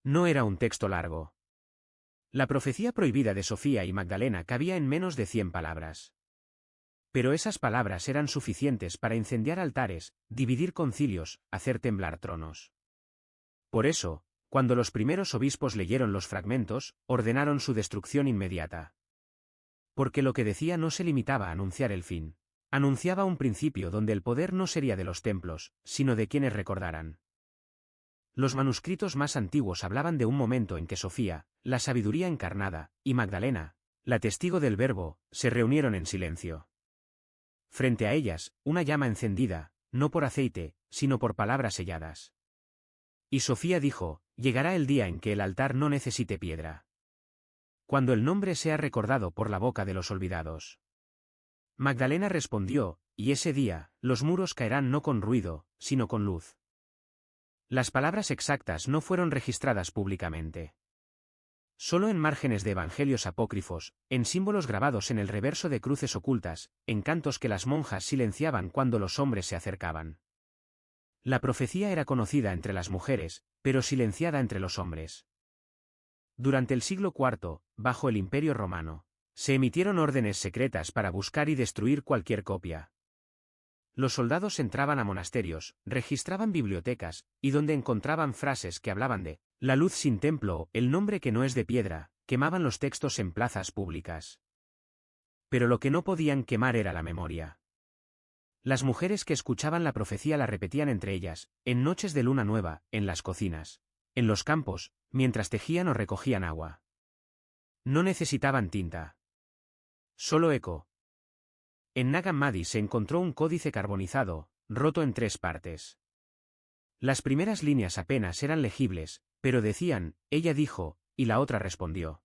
No era un texto largo. La profecía prohibida de Sofía y Magdalena cabía en menos de 100 palabras. Pero esas palabras eran suficientes para incendiar altares, dividir concilios, hacer temblar tronos. Por eso, cuando los primeros obispos leyeron los fragmentos, ordenaron su destrucción inmediata. Porque lo que decía no se limitaba a anunciar el fin. Anunciaba un principio donde el poder no sería de los templos, sino de quienes recordaran. Los manuscritos más antiguos hablaban de un momento en que Sofía, la sabiduría encarnada, y Magdalena, la testigo del Verbo, se reunieron en silencio. Frente a ellas, una llama encendida, no por aceite, sino por palabras selladas. Y Sofía dijo: llegará el día en que el altar no necesite piedra. Cuando el nombre sea recordado por la boca de los olvidados. Magdalena respondió: y ese día, los muros caerán no con ruido, sino con luz. Las palabras exactas no fueron registradas públicamente. Solo en márgenes de evangelios apócrifos, en símbolos grabados en el reverso de cruces ocultas, en cantos que las monjas silenciaban cuando los hombres se acercaban. La profecía era conocida entre las mujeres, pero silenciada entre los hombres. Durante el siglo IV, bajo el Imperio Romano, se emitieron órdenes secretas para buscar y destruir cualquier copia. Los soldados entraban a monasterios, registraban bibliotecas, y donde encontraban frases que hablaban de la luz sin templo, el nombre que no es de piedra, quemaban los textos en plazas públicas. Pero lo que no podían quemar era la memoria. Las mujeres que escuchaban la profecía la repetían entre ellas, en noches de luna nueva, en las cocinas, en los campos, mientras tejían o recogían agua. No necesitaban tinta. Solo eco. En Nag Hammadi se encontró un códice carbonizado, roto en 3 partes. Las primeras líneas apenas eran legibles, pero decían: ella dijo, y la otra respondió.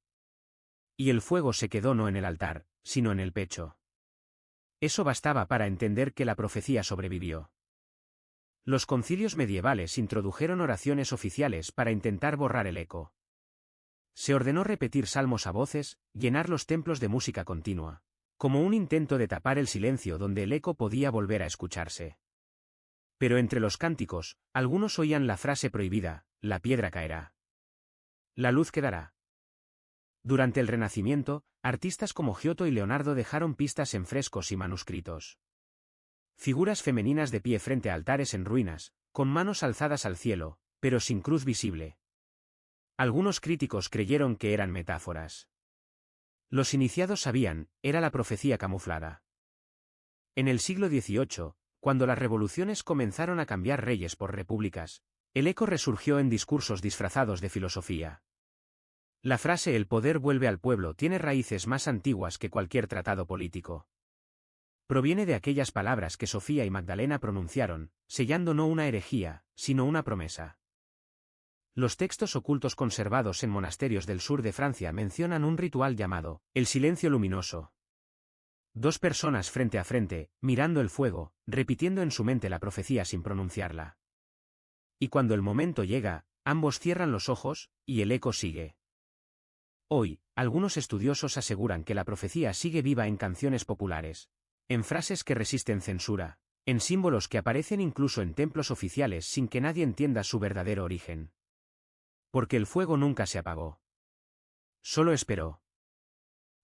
Y el fuego se quedó no en el altar, sino en el pecho. Eso bastaba para entender que la profecía sobrevivió. Los concilios medievales introdujeron oraciones oficiales para intentar borrar el eco. Se ordenó repetir salmos a voces, llenar los templos de música continua, como un intento de tapar el silencio donde el eco podía volver a escucharse. Pero entre los cánticos, algunos oían la frase prohibida: la piedra caerá. La luz quedará. Durante el Renacimiento, artistas como Giotto y Leonardo dejaron pistas en frescos y manuscritos. Figuras femeninas de pie frente a altares en ruinas, con manos alzadas al cielo, pero sin cruz visible. Algunos críticos creyeron que eran metáforas. Los iniciados sabían, era la profecía camuflada. En el siglo XVIII, cuando las revoluciones comenzaron a cambiar reyes por repúblicas, el eco resurgió en discursos disfrazados de filosofía. La frase «el poder vuelve al pueblo» tiene raíces más antiguas que cualquier tratado político. Proviene de aquellas palabras que Sofía y Magdalena pronunciaron, sellando no una herejía, sino una promesa. Los textos ocultos conservados en monasterios del sur de Francia mencionan un ritual llamado el silencio luminoso. 2 personas frente a frente, mirando el fuego, repitiendo en su mente la profecía sin pronunciarla. Y cuando el momento llega, ambos cierran los ojos, y el eco sigue. Hoy, algunos estudiosos aseguran que la profecía sigue viva en canciones populares, en frases que resisten censura, en símbolos que aparecen incluso en templos oficiales sin que nadie entienda su verdadero origen. Porque el fuego nunca se apagó. Solo esperó.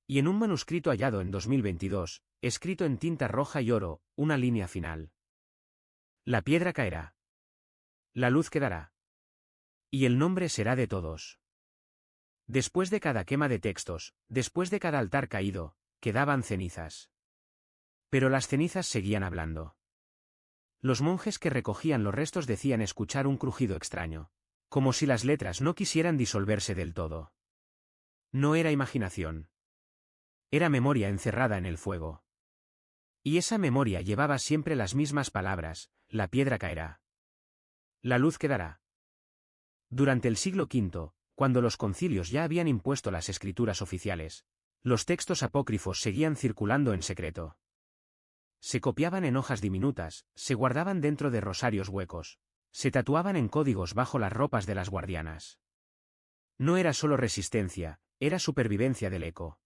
Y en un manuscrito hallado en 2022, escrito en tinta roja y oro, una línea final. La piedra caerá. La luz quedará. Y el nombre será de todos. Después de cada quema de textos, después de cada altar caído, quedaban cenizas. Pero las cenizas seguían hablando. Los monjes que recogían los restos decían escuchar un crujido extraño, como si las letras no quisieran disolverse del todo. No era imaginación. Era memoria encerrada en el fuego. Y esa memoria llevaba siempre las mismas palabras: la piedra caerá. La luz quedará. Durante el siglo V, cuando los concilios ya habían impuesto las escrituras oficiales, los textos apócrifos seguían circulando en secreto. Se copiaban en hojas diminutas, se guardaban dentro de rosarios huecos, se tatuaban en códigos bajo las ropas de las guardianas. No era solo resistencia, era supervivencia del eco.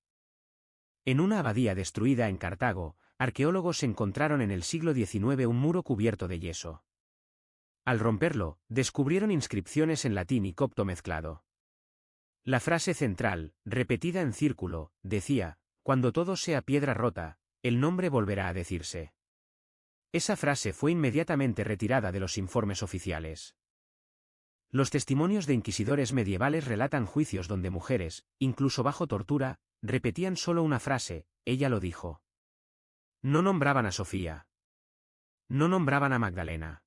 En una abadía destruida en Cartago, arqueólogos encontraron en el siglo XIX un muro cubierto de yeso. Al romperlo, descubrieron inscripciones en latín y copto mezclado. La frase central, repetida en círculo, decía: «Cuando todo sea piedra rota, el nombre volverá a decirse». Esa frase fue inmediatamente retirada de los informes oficiales. Los testimonios de inquisidores medievales relatan juicios donde mujeres, incluso bajo tortura, repetían solo una frase: «Ella lo dijo». No nombraban a Sofía. No nombraban a Magdalena.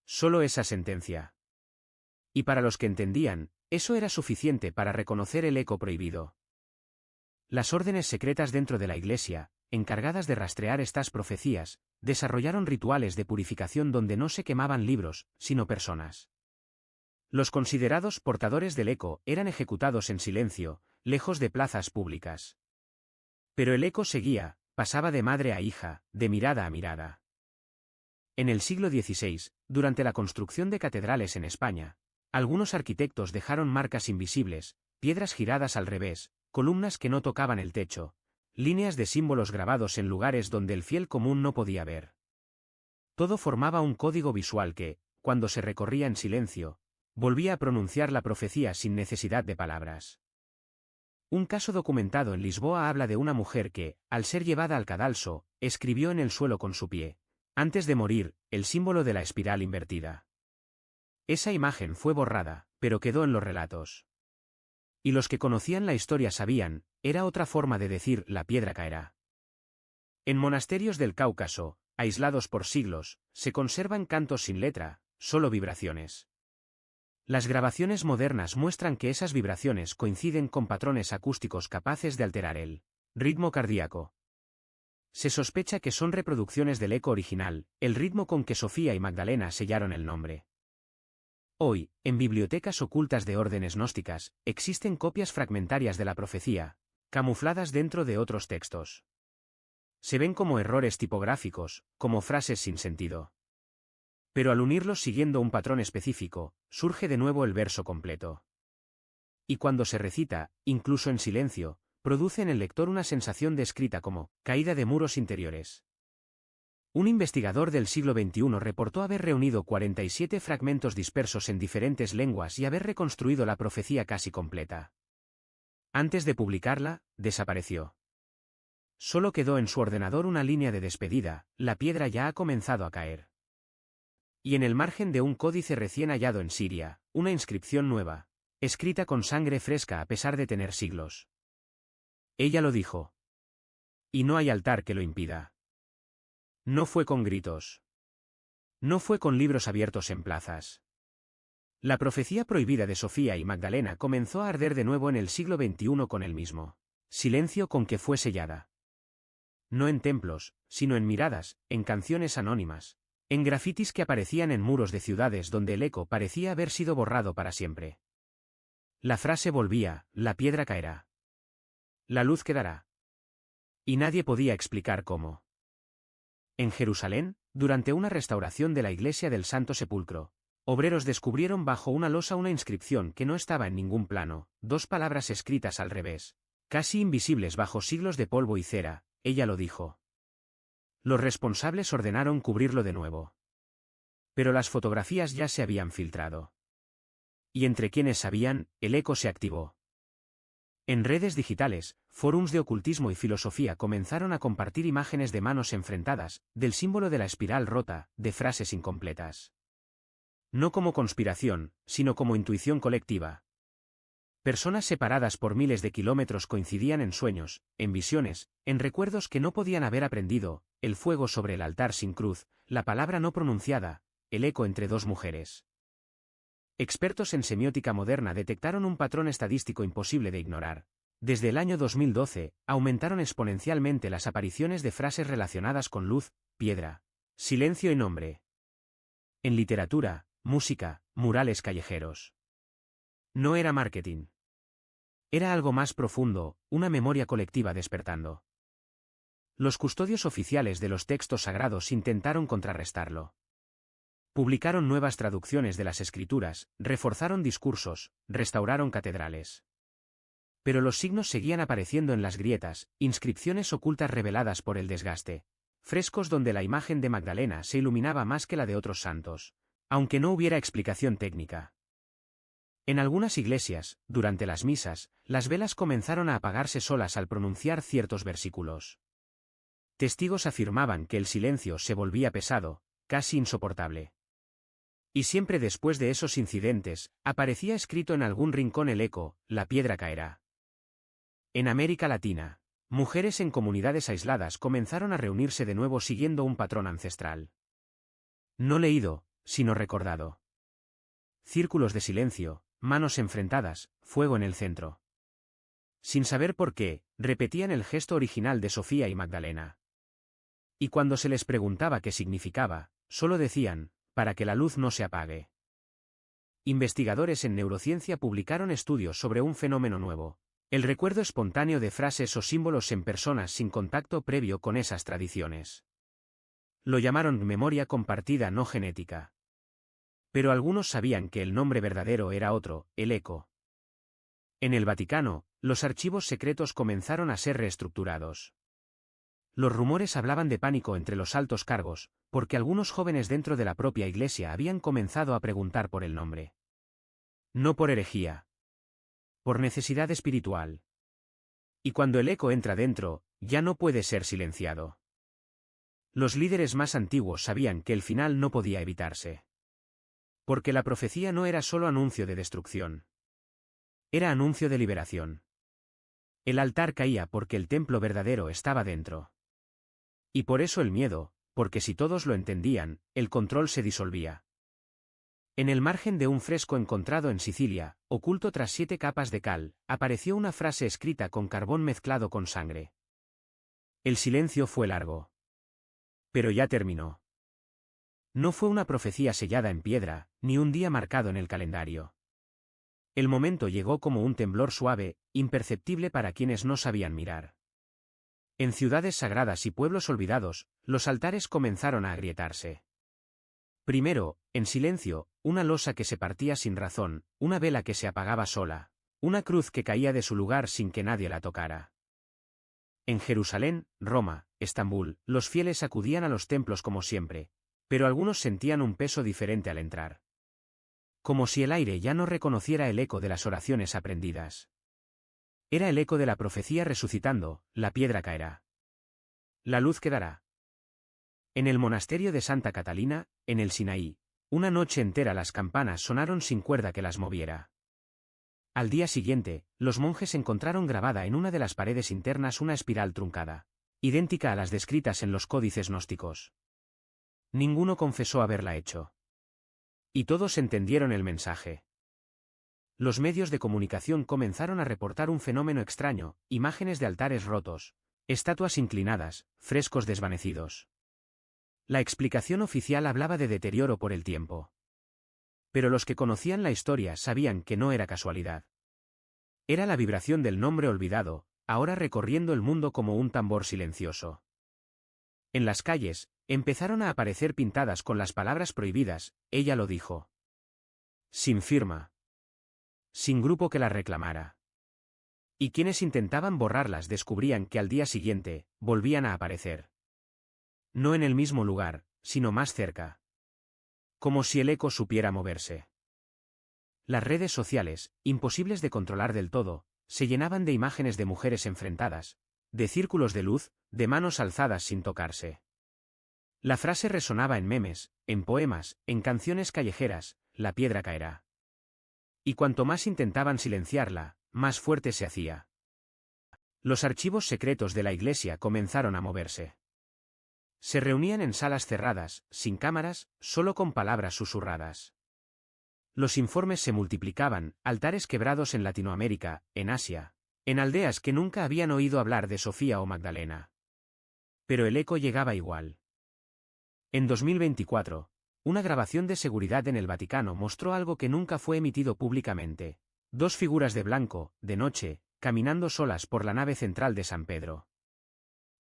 Solo esa sentencia. Y para los que entendían, eso era suficiente para reconocer el eco prohibido. Las órdenes secretas dentro de la Iglesia, encargadas de rastrear estas profecías, desarrollaron rituales de purificación donde no se quemaban libros, sino personas. Los considerados portadores del eco eran ejecutados en silencio, lejos de plazas públicas. Pero el eco seguía, pasaba de madre a hija, de mirada a mirada. En el siglo XVI, durante la construcción de catedrales en España, algunos arquitectos dejaron marcas invisibles, piedras giradas al revés, columnas que no tocaban el techo, líneas de símbolos grabados en lugares donde el fiel común no podía ver. Todo formaba un código visual que, cuando se recorría en silencio, volvía a pronunciar la profecía sin necesidad de palabras. Un caso documentado en Lisboa habla de una mujer que, al ser llevada al cadalso, escribió en el suelo con su pie, antes de morir, el símbolo de la espiral invertida. Esa imagen fue borrada, pero quedó en los relatos. Y los que conocían la historia sabían, era otra forma de decir: la piedra caerá. En monasterios del Cáucaso, aislados por siglos, se conservan cantos sin letra, solo vibraciones. Las grabaciones modernas muestran que esas vibraciones coinciden con patrones acústicos capaces de alterar el ritmo cardíaco. Se sospecha que son reproducciones del eco original, el ritmo con que Sofía y Magdalena sellaron el nombre. Hoy, en bibliotecas ocultas de órdenes gnósticas, existen copias fragmentarias de la profecía, camufladas dentro de otros textos. Se ven como errores tipográficos, como frases sin sentido. Pero al unirlos siguiendo un patrón específico, surge de nuevo el verso completo. Y cuando se recita, incluso en silencio, produce en el lector una sensación descrita como caída de muros interiores. Un investigador del siglo XXI reportó haber reunido 47 fragmentos dispersos en diferentes lenguas y haber reconstruido la profecía casi completa. Antes de publicarla, desapareció. Solo quedó en su ordenador una línea de despedida: la piedra ya ha comenzado a caer. Y en el margen de un códice recién hallado en Siria, una inscripción nueva, escrita con sangre fresca a pesar de tener siglos. Ella lo dijo. Y no hay altar que lo impida. No fue con gritos. No fue con libros abiertos en plazas. La profecía prohibida de Sofía y Magdalena comenzó a arder de nuevo en el siglo XXI con el mismo silencio con que fue sellada. No en templos, sino en miradas, en canciones anónimas, en grafitis que aparecían en muros de ciudades donde el eco parecía haber sido borrado para siempre. La frase volvía: la piedra caerá. La luz quedará. Y nadie podía explicar cómo. En Jerusalén, durante una restauración de la iglesia del Santo Sepulcro, obreros descubrieron bajo una losa una inscripción que no estaba en ningún plano, dos palabras escritas al revés, casi invisibles bajo siglos de polvo y cera: ella lo dijo. Los responsables ordenaron cubrirlo de nuevo. Pero las fotografías ya se habían filtrado. Y entre quienes sabían, el eco se activó. En redes digitales, fórums de ocultismo y filosofía comenzaron a compartir imágenes de manos enfrentadas, del símbolo de la espiral rota, de frases incompletas. No como conspiración, sino como intuición colectiva. Personas separadas por miles de kilómetros coincidían en sueños, en visiones, en recuerdos que no podían haber aprendido: el fuego sobre el altar sin cruz, la palabra no pronunciada, el eco entre dos mujeres. Expertos en semiótica moderna detectaron un patrón estadístico imposible de ignorar. Desde el año 2012, aumentaron exponencialmente las apariciones de frases relacionadas con luz, piedra, silencio y nombre. En literatura, música, murales callejeros. No era marketing. Era algo más profundo, una memoria colectiva despertando. Los custodios oficiales de los textos sagrados intentaron contrarrestarlo. Publicaron nuevas traducciones de las escrituras, reforzaron discursos, restauraron catedrales. Pero los signos seguían apareciendo en las grietas, inscripciones ocultas reveladas por el desgaste, frescos donde la imagen de Magdalena se iluminaba más que la de otros santos, aunque no hubiera explicación técnica. En algunas iglesias, durante las misas, las velas comenzaron a apagarse solas al pronunciar ciertos versículos. Testigos afirmaban que el silencio se volvía pesado, casi insoportable. Y siempre después de esos incidentes, aparecía escrito en algún rincón el eco: la piedra caerá. En América Latina, mujeres en comunidades aisladas comenzaron a reunirse de nuevo siguiendo un patrón ancestral. No leído, sino recordado. Círculos de silencio, manos enfrentadas, fuego en el centro. Sin saber por qué, repetían el gesto original de Sofía y Magdalena. Y cuando se les preguntaba qué significaba, solo decían: para que la luz no se apague. Investigadores en neurociencia publicaron estudios sobre un fenómeno nuevo: el recuerdo espontáneo de frases o símbolos en personas sin contacto previo con esas tradiciones. Lo llamaron memoria compartida no genética. Pero algunos sabían que el nombre verdadero era otro: el eco. En el Vaticano, los archivos secretos comenzaron a ser reestructurados. Los rumores hablaban de pánico entre los altos cargos, porque algunos jóvenes dentro de la propia iglesia habían comenzado a preguntar por el nombre. No por herejía. Por necesidad espiritual. Y cuando el eco entra dentro, ya no puede ser silenciado. Los líderes más antiguos sabían que el final no podía evitarse. Porque la profecía no era solo anuncio de destrucción. Era anuncio de liberación. El altar caía porque el templo verdadero estaba dentro. Y por eso el miedo, porque si todos lo entendían, el control se disolvía. En el margen de un fresco encontrado en Sicilia, oculto tras 7 capas de cal, apareció una frase escrita con carbón mezclado con sangre. El silencio fue largo. Pero ya terminó. No fue una profecía sellada en piedra, ni un día marcado en el calendario. El momento llegó como un temblor suave, imperceptible para quienes no sabían mirar. En ciudades sagradas y pueblos olvidados, los altares comenzaron a agrietarse. Primero, en silencio, una losa que se partía sin razón, una vela que se apagaba sola, una cruz que caía de su lugar sin que nadie la tocara. En Jerusalén, Roma, Estambul, los fieles acudían a los templos como siempre, pero algunos sentían un peso diferente al entrar. Como si el aire ya no reconociera el eco de las oraciones aprendidas. Era el eco de la profecía resucitando: la piedra caerá. La luz quedará. En el monasterio de Santa Catalina, en el Sinaí, una noche entera las campanas sonaron sin cuerda que las moviera. Al día siguiente, los monjes encontraron grabada en una de las paredes internas una espiral truncada, idéntica a las descritas en los códices gnósticos. Ninguno confesó haberla hecho. Y todos entendieron el mensaje. Los medios de comunicación comenzaron a reportar un fenómeno extraño: imágenes de altares rotos, estatuas inclinadas, frescos desvanecidos. La explicación oficial hablaba de deterioro por el tiempo. Pero los que conocían la historia sabían que no era casualidad. Era la vibración del nombre olvidado, ahora recorriendo el mundo como un tambor silencioso. En las calles, empezaron a aparecer pintadas con las palabras prohibidas: ella lo dijo. Sin firma. Sin grupo que las reclamara. Y quienes intentaban borrarlas descubrían que al día siguiente, volvían a aparecer. No en el mismo lugar, sino más cerca. Como si el eco supiera moverse. Las redes sociales, imposibles de controlar del todo, se llenaban de imágenes de mujeres enfrentadas, de círculos de luz, de manos alzadas sin tocarse. La frase resonaba en memes, en poemas, en canciones callejeras: la piedra caerá. Y cuanto más intentaban silenciarla, más fuerte se hacía. Los archivos secretos de la iglesia comenzaron a moverse. Se reunían en salas cerradas, sin cámaras, solo con palabras susurradas. Los informes se multiplicaban: altares quebrados en Latinoamérica, en Asia, en aldeas que nunca habían oído hablar de Sofía o Magdalena. Pero el eco llegaba igual. En 2024, una grabación de seguridad en el Vaticano mostró algo que nunca fue emitido públicamente: 2 figuras de blanco, de noche, caminando solas por la nave central de San Pedro.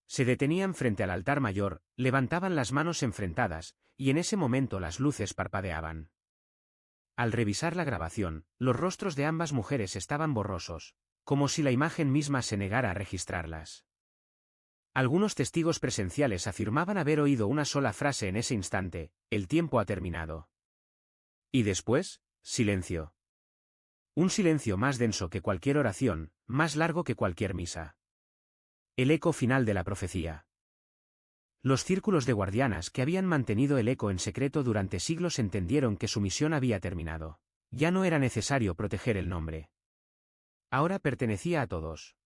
Se detenían frente al altar mayor, levantaban las manos enfrentadas, y en ese momento las luces parpadeaban. Al revisar la grabación, los rostros de ambas mujeres estaban borrosos, como si la imagen misma se negara a registrarlas. Algunos testigos presenciales afirmaban haber oído una sola frase en ese instante: el tiempo ha terminado. Y después, silencio. Un silencio más denso que cualquier oración, más largo que cualquier misa. El eco final de la profecía. Los círculos de guardianas que habían mantenido el eco en secreto durante siglos entendieron que su misión había terminado. Ya no era necesario proteger el nombre. Ahora pertenecía a todos.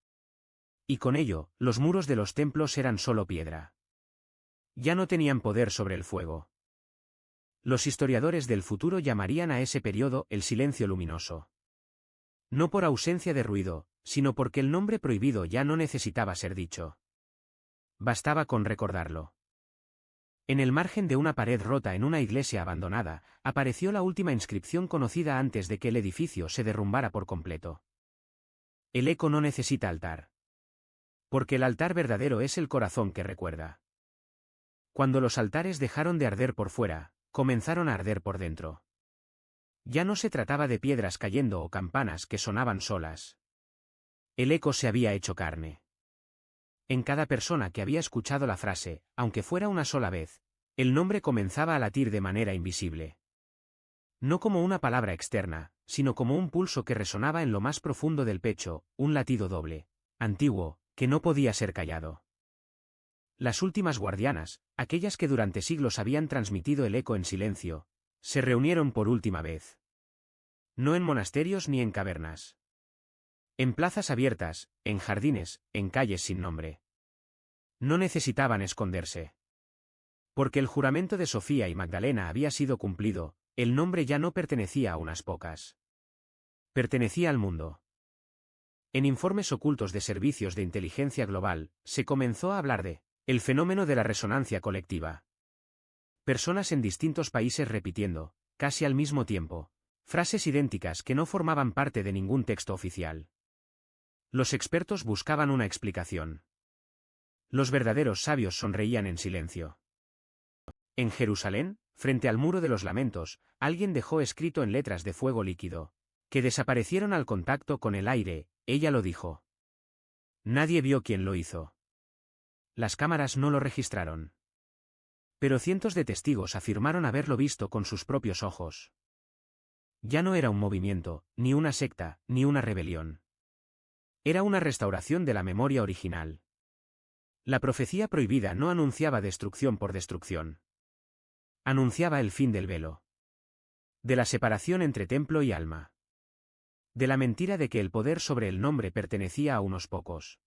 Y con ello, los muros de los templos eran solo piedra. Ya no tenían poder sobre el fuego. Los historiadores del futuro llamarían a ese periodo el silencio luminoso. No por ausencia de ruido, sino porque el nombre prohibido ya no necesitaba ser dicho. Bastaba con recordarlo. En el margen de una pared rota en una iglesia abandonada, apareció la última inscripción conocida antes de que el edificio se derrumbara por completo. El eco no necesita altar. Porque el altar verdadero es el corazón que recuerda. Cuando los altares dejaron de arder por fuera, comenzaron a arder por dentro. Ya no se trataba de piedras cayendo o campanas que sonaban solas. El eco se había hecho carne. En cada persona que había escuchado la frase, aunque fuera una sola vez, el nombre comenzaba a latir de manera invisible. No como una palabra externa, sino como un pulso que resonaba en lo más profundo del pecho, un latido doble, antiguo, que no podía ser callado. Las últimas guardianas, aquellas que durante siglos habían transmitido el eco en silencio, se reunieron por última vez. No en monasterios ni en cavernas. En plazas abiertas, en jardines, en calles sin nombre. No necesitaban esconderse. Porque el juramento de Sofía y Magdalena había sido cumplido, el nombre ya no pertenecía a unas pocas. Pertenecía al mundo. En informes ocultos de servicios de inteligencia global, se comenzó a hablar de el fenómeno de la resonancia colectiva. Personas en distintos países repitiendo, casi al mismo tiempo, frases idénticas que no formaban parte de ningún texto oficial. Los expertos buscaban una explicación. Los verdaderos sabios sonreían en silencio. En Jerusalén, frente al muro de los lamentos, alguien dejó escrito en letras de fuego líquido, que desaparecieron al contacto con el aire, ella lo dijo. Nadie vio quién lo hizo. Las cámaras no lo registraron. Pero cientos de testigos afirmaron haberlo visto con sus propios ojos. Ya no era un movimiento, ni una secta, ni una rebelión. Era una restauración de la memoria original. La profecía prohibida no anunciaba destrucción por destrucción. Anunciaba el fin del velo. De la separación entre templo y alma. De la mentira de que el poder sobre el nombre pertenecía a unos pocos.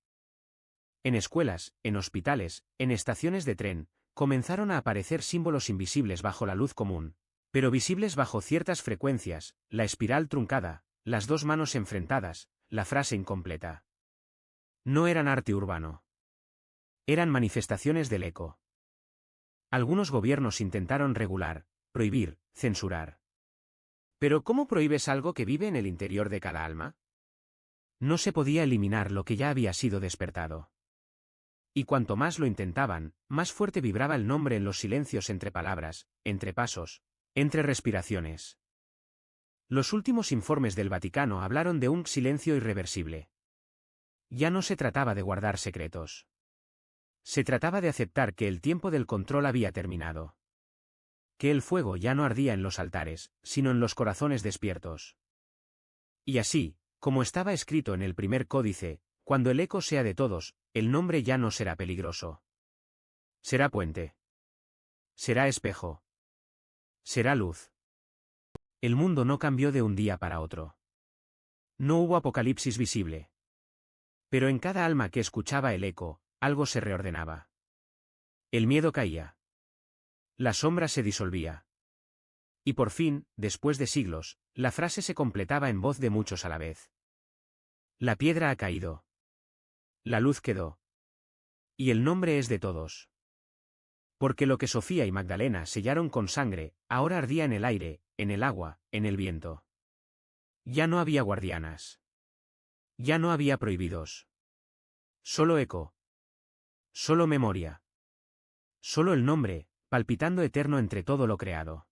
En escuelas, en hospitales, en estaciones de tren, comenzaron a aparecer símbolos invisibles bajo la luz común, pero visibles bajo ciertas frecuencias, la espiral truncada, las dos manos enfrentadas, la frase incompleta. No eran arte urbano. Eran manifestaciones del eco. Algunos gobiernos intentaron regular, prohibir, censurar. Pero ¿cómo prohíbes algo que vive en el interior de cada alma? No se podía eliminar lo que ya había sido despertado. Y cuanto más lo intentaban, más fuerte vibraba el nombre en los silencios entre palabras, entre pasos, entre respiraciones. Los últimos informes del Vaticano hablaron de un silencio irreversible. Ya no se trataba de guardar secretos. Se trataba de aceptar que el tiempo del control había terminado. Que el fuego ya no ardía en los altares, sino en los corazones despiertos. Y así, como estaba escrito en el primer códice, cuando el eco sea de todos, el nombre ya no será peligroso. Será puente. Será espejo. Será luz. El mundo no cambió de un día para otro. No hubo apocalipsis visible. Pero en cada alma que escuchaba el eco, algo se reordenaba. El miedo caía. La sombra se disolvía. Y por fin, después de siglos, la frase se completaba en voz de muchos a la vez. La piedra ha caído. La luz quedó. Y el nombre es de todos. Porque lo que Sofía y Magdalena sellaron con sangre, ahora ardía en el aire, en el agua, en el viento. Ya no había guardianas. Ya no había prohibidos. Solo eco. Solo memoria. Solo el nombre, palpitando eterno entre todo lo creado.